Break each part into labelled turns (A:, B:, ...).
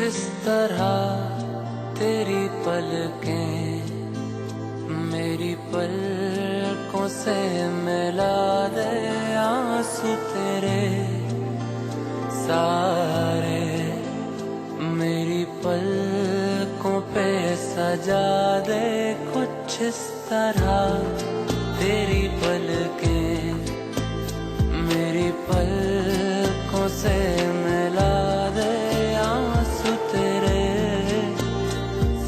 A: इस तरह तेरी पलकें मेरी पलकों से मिला दे, आंसू तेरे सारे मेरी पलकों पे सजा दे। कुछ इस तरह तेरी पलकें मेरी पलकों से मिला दे, आंसू तेरे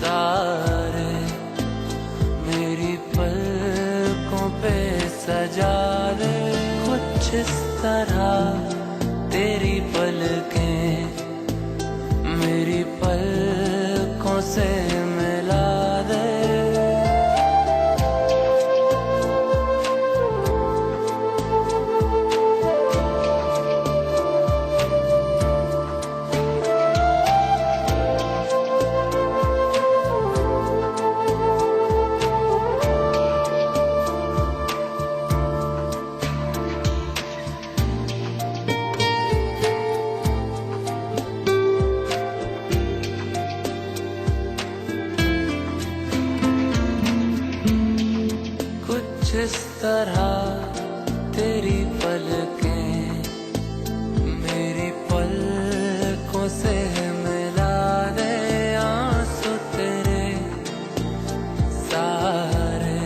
A: सारे मेरी पलकों पे सजा दे। कुछ इस तरह तेरी पलकें मेरी पलकों से मिला दे। इस तरह तेरी पलकें मेरी पलकों से मिला दे, आंसू तेरे सारे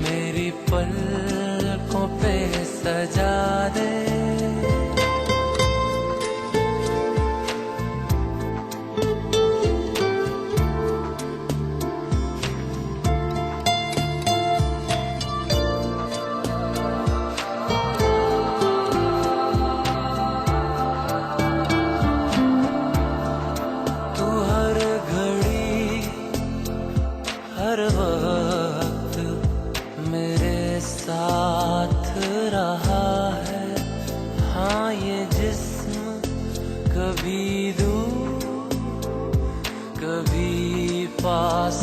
A: मेरी पलकों पे सजा दे। हर वक्त मेरे साथ रहा है, हाँ ये जिस्म कभी दूर कभी पास